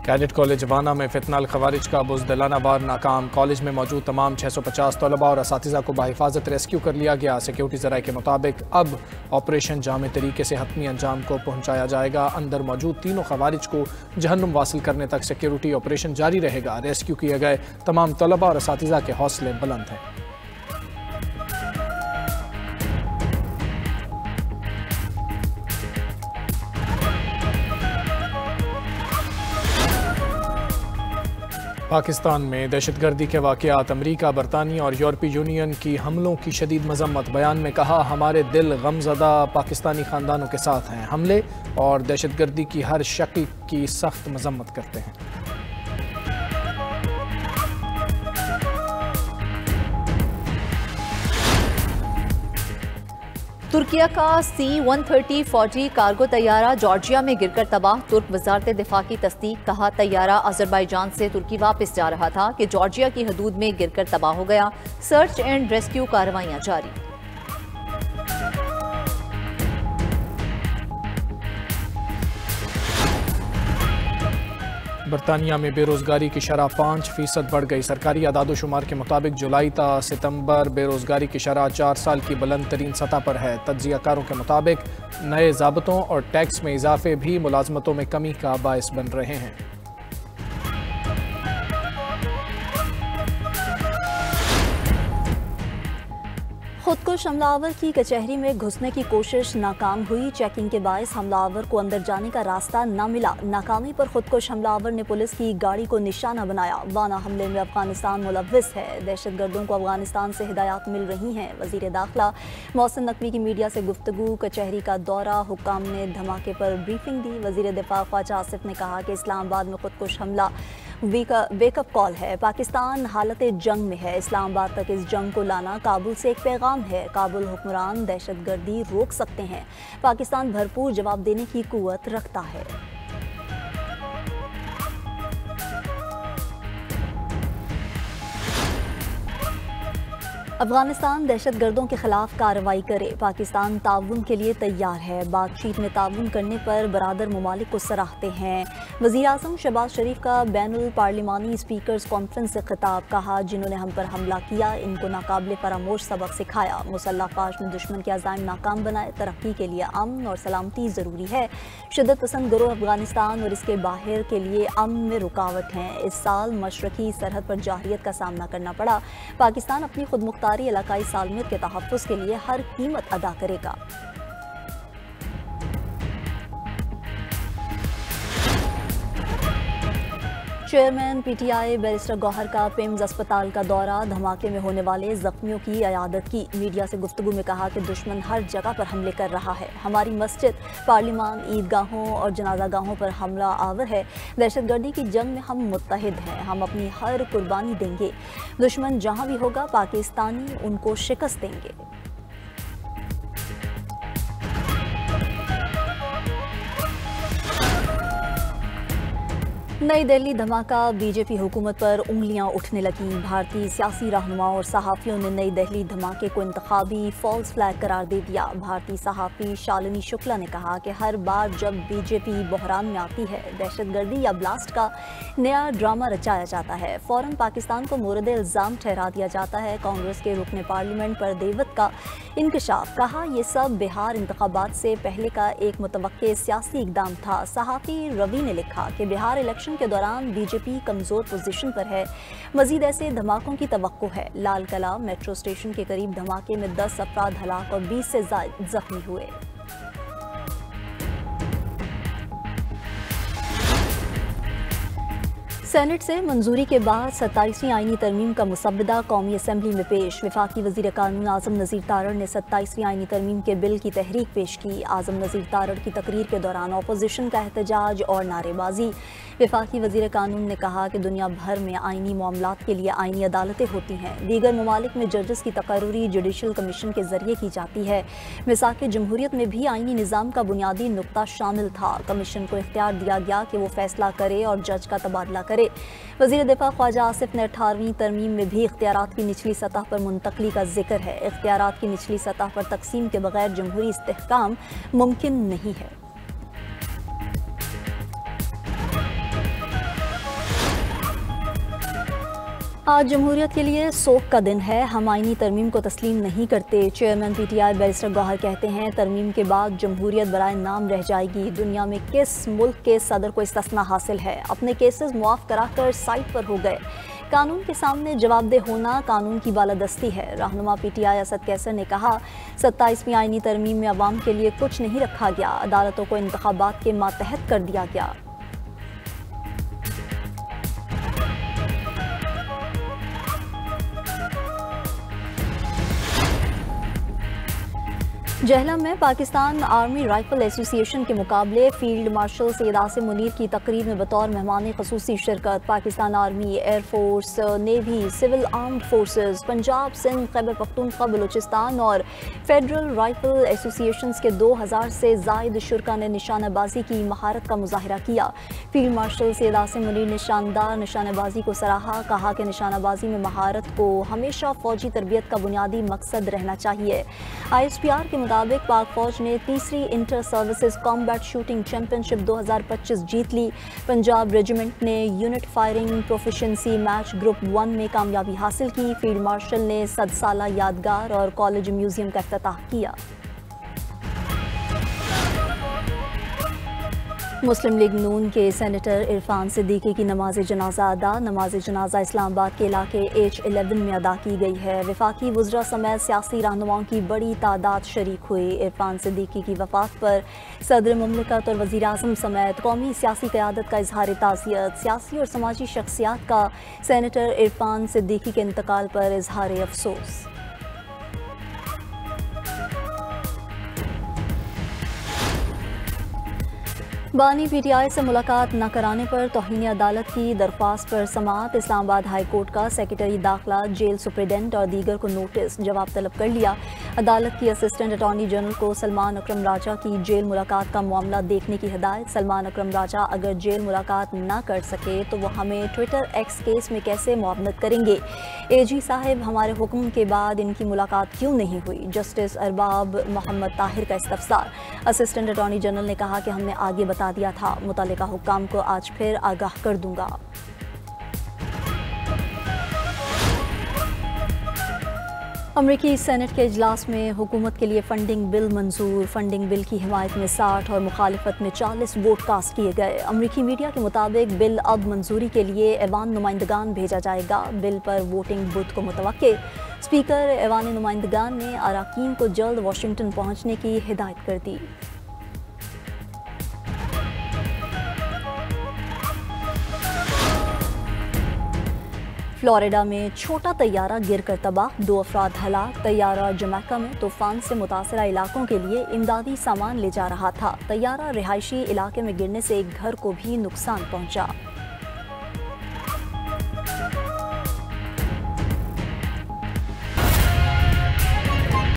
Cadet college वाना में फितनाल खवारिज का बुज़दिलाना वार नाकाम। कॉलेज में मौजूद तमाम 650 तलबा और असातिज़ा को बाहिफाजत रेस्क्यू कर लिया गया। सिक्योरिटी ज़राए के मुताबिक अब ऑपरेशन जामे तरीके से हतमी अंजाम को पहुँचाया जाएगा। अंदर मौजूद तीनों खवारिज को जहन्नुम वासिल करने तक सिक्योरिटी ऑपरेशन जारी रहेगा। रेस्क्यू किए गए तमाम तलबा और असातिज़ा के हौसले बुलंद हैं। पाकिस्तान में दहशतगर्दी के वाक़यात, अमरीका, बरतानिया और यूरोपीय यूनियन की हमलों की शदीद मजम्मत। बयान में कहा, हमारे दिल गमज़दा पाकिस्तानी ख़ानदानों के साथ हैं। हमले और दहशतगर्दी की हर शक्ल की सख्त मजम्मत करते हैं। तुर्किया का C-130-40 कार्गो तैयारा जॉर्जिया में गिरकर तबाह। तुर्क वजारत दिफा की तस्दीक। कहा, तैयारा अजरबैजान से तुर्की वापस जा रहा था कि जॉर्जिया की हदूद में गिरकर तबाह हो गया। सर्च एंड रेस्क्यू कार्रवाइयां जारी। बरतानिया में बेरोजगारी की शरह 5% बढ़ गई। सरकारी आदादोशुमार के मुताबिक जुलाई ता सितंबर बेरोजगारी की शरह 4 साल की बुलंद तरीन सतह पर है। तज्जियाकारों के मुताबिक नए ज़ाब्तों और टैक्स में इजाफे भी मुलाजमतों में कमी का बायस बन रहे हैं। खुदकुश हमलावर की कचहरी में घुसने की कोशिश नाकाम हुई। चेकिंग के बायस हमलावर को अंदर जाने का रास्ता न मिला। नाकामी पर खुदकुश हमलावर ने पुलिस की गाड़ी को निशाना बनाया। वाना हमले में अफगानिस्तान मुलव्विस है। दहशतगर्दों को अफगानिस्तान से हिदायत मिल रही हैं। वजीर दाखिला मोहसिन नकवी की मीडिया से गुफ्तगू। कचहरी का दौरा, हुक्काम ने धमाके पर ब्रीफिंग दी। वजीर दिफा ख्वाजा आसिफ ने कहा कि इस्लामाबाद में खुदकुश हमला वेकअप कॉल है। पाकिस्तान हालत जंग में है। इस्लामाबाद तक इस जंग को लाना काबुल से एक पैगाम है। काबुल हुक्मरान दहशतगर्दी रोक सकते हैं। पाकिस्तान भरपूर जवाब देने की कुव्वत रखता है। अफगानिस्तान दहशतगर्दों के खिलाफ कार्रवाई करे। पाकिस्तान ताउन के लिए तैयार है। बातचीत में ताउन करने पर बरादर ममालिक को सराहते हैं। वज़ीर आज़म शहबाज शरीफ का बैनुल पार्लिमानी स्पीकर्स कॉन्फ्रेंस से खिताब। कहा, जिन्होंने हम पर हमला किया इनको नाकाबिल फरामोश सबक सिखाया। मुसल्लह फाश ने दुश्मन के अज़ाइम नाकाम बनाए। तरक्की के लिए अमन और सलामती ज़रूरी है। शिद्दत पसंद गिरोह अफगानिस्तान और इसके बाहर के लिए अमन में रुकावट हैं। इस साल मशरकी सरहद पर जाहिलियत का सामना करना पड़ा। पाकिस्तान अपनी खुद मुख्तारी इलाकाई सालमियत के तहफ़्फ़ुज़ के लिए हर कीमत अदा करेगा। चेयरमैन पीटीआई बैरिस्टर गौहर का पिम्स अस्पताल का दौरा। धमाके में होने वाले जख्मियों की इयादत की। मीडिया से गुफ्तगू में कहा कि दुश्मन हर जगह पर हमले कर रहा है। हमारी मस्जिद, पार्लिमान, ईदगाहों और जनाजा गाहों पर हमला आवर है। दहशतगर्दी की जंग में हम मुत्तहिद हैं। हम अपनी हर कुर्बानी देंगे। दुश्मन जहाँ भी होगा पाकिस्तानी उनको शिकस्त देंगे। नई दिल्ली धमाका। बीजेपी हुकूमत पर उंगलियां उठने लगीं। भारतीय सियासी रहनुमाओं और सहाफ़ियों ने नई दिल्ली धमाके को इंतखाबी फॉल्स फ्लैग करार दे दिया। भारतीय सहाफ़ी शालिनी शुक्ला ने कहा कि हर बार जब बीजेपी बहरान में आती है, दहशतगर्दी या ब्लास्ट का नया ड्रामा रचाया जाता है। फ़ौरन पाकिस्तान को मोरद इल्ज़ाम ठहरा दिया जाता है। कांग्रेस के रुकने पार्लियामेंट पर देवत का इंकशाफ। कहा, यह सब बिहार इंतखाबात से पहले का एक मुतवक्के सियासी इक़दाम था। सहाफ़ी रवि ने लिखा कि बिहार इलेक्शन के दौरान बीजेपी कमजोर पोजीशन पर है। मजीद ऐसे धमाकों की तवक्को है। लाल किला मेट्रो स्टेशन के करीब धमाके में 10 अफराद हलाक और 20 से ज़ायद जख्मी हुए। सेनेट से मंजूरी के बाद 27वीं आईनी तरमीम का मुसव्वदा कौमी असम्बली में पेश। वफाकी वज़ीर कानून आज़म नज़ीर तारड़ ने 27वीं आईनी तरमीम के बिल की तहरीक पेश की। आज़म नज़ीर तारड़ की तकरीर के दौरान अपोजिशन का एहतजाज और नारेबाजी। वफाकी वज़ीर कानून ने कहा कि दुनिया भर में आईनी मामलात के लिए आईनी अदालतें होती हैं। दीगर ममालिक में जजेस की तकर्रुरी जुडिशल कमीशन के जरिए की जाती है। मिसाक जमहूरियत में भी आईनी निज़ाम का बुनियादी नुक्ता शामिल था। कमीशन को इख्तियार दिया गया कि वो फैसला करे और जज का तबादला करे। वज़ीर दिफा ख्वाजा आसिफ ने 18वीं तरमीम में भी इख्तियारात की निचली सतह पर मुंतकली का जिक्र है। इख्तियारात की निचली सतह पर तकसीम के बगैर जमहूरी इस्तेहकाम मुमकिन नहीं है। आज जमहूरियत के लिए सोग का दिन है। हम आईनी तरमीम को तस्लीम नहीं करते। चेयरमैन PTI बैरिस्टर गौहर कहते हैं तरमीम के बाद जमहूरियत बराए नाम रह जाएगी। दुनिया में किस मुल्क के सदर को इस्तिस्ना हासिल है? अपने केसेस मुआफ कराकर साइड पर हो गए। कानून के सामने जवाबदेह होना कानून की बालादस्ती है। रहनुमा PTI असद कैसर ने कहा 27वीं आईनी तरमीम में अवाम के लिए कुछ नहीं रखा गया। अदालतों को इंतखाबात के मातहत कर दिया गया। जहलम में पाकिस्तान आर्मी राइफल एसोसिएशन के मुकाबले फील्ड मार्शल सैयद आसिम मुनीर की तकरीब में बतौर मेहमान खसूसी शिरकत। Pakistan army, air force, navy, civil armed forces, Punjab, Sindh, Khyber Pakhtunkhwa, Balochistan और फेडरल राइफल एसोसिएशन के 2000 से जायद शुरा ने निशानेबाजी की महारत का मुजाहरा किया। फील्ड मार्शल सैयद आसिम मुनीर ने शानदार निशानेबाजी को सराहा। कहा कि निशानेबाजी में महारत को हमेशा फौजी तरबियत का बुनियादी मकसद रहना चाहिए। ISPR के मुताबिक पाक फौज ने तीसरी inter services combat shooting championship 2025 जीत ली। पंजाब रेजिमेंट ने unit firing proficiency match group 1 में कामयाबी हासिल की। फील्ड मार्शल ने 100 साला यादगार और कॉलेज म्यूजियम का इफ्तिताह किया। मुस्लिम लीग नून के सेनेटर इरफान सिद्दीकी की नमाज जनाजा अदा। नमाज जनाजा इस्लामाबाद के इलाके H11 में अदा की गई है। वफाकी वुज़रा समेत सियासी रहनुमाओं की बड़ी तादाद शरीक हुई। इरफान सिद्दीकी की वफात पर सदर मुमलिकत और वज़ीर आज़म समेत कौमी सियासी क़यादत का इजहार ताज़ियत। सियासी और समाजी शख्सियात का सेनेटर इरफान सिद्दीकी के इंतकाल पर इजहार अफसोस। बानी PTI से मुलाकात न कराने पर तौहीन अदालत की दरख्वास्त पर समाअत। इस्लामाबाद हाई कोर्ट का सेक्रेटरी दाखिला, जेल सुप्रिटेंडेंट और दीगर को नोटिस जवाब तलब कर लिया। अदालत की असिस्टेंट अटॉर्नी जनरल को सलमान अकरम राजा की जेल मुलाकात का मामला देखने की हिदायत। सलमान अकरम राजा अगर जेल मुलाकात न कर सके तो वो हमें ट्विटर X केस में कैसे मुआवनत करेंगे? AG साहब, हमारे हुक्म के बाद इनकी मुलाकात क्यों नहीं हुई? जस्टिस अरबाब मोहम्मद ताहिर का इस्तफसार। असिस्टेंट अटॉर्नी जनरल ने कहा कि हमने आगे बता दिया था, मुतल्लिका हुक्काम को आज फिर आगाह कर दूंगा। अमरीकी सेनेट के इजलास में हुकूमत के लिए फंडिंग बिल मंजूर। फंडिंग बिल की हिमायत में 60 और मुखालिफत में 40 वोट कास्ट किए गए। अमरीकी मीडिया के मुताबिक बिल अब मंजूरी के लिए ऐवान नुमाइंदगान भेजा जाएगा। बिल पर वोटिंग बुध को मुतवक्के। स्पीकर ऐवान नुमाइंदगान ने अराकीन को जल्द वाशिंगटन पहुंचने की हिदायत कर दी। फ्लोरिडा में छोटा तैयारा गिरकर तबाह, 2 अफराद हलाक। तैयारा जमैका में तूफान से मुतासरा इलाकों के लिए इमदादी सामान ले जा रहा था। तैयारा रिहायशी इलाके में गिरने से एक घर को भी नुकसान पहुंचा।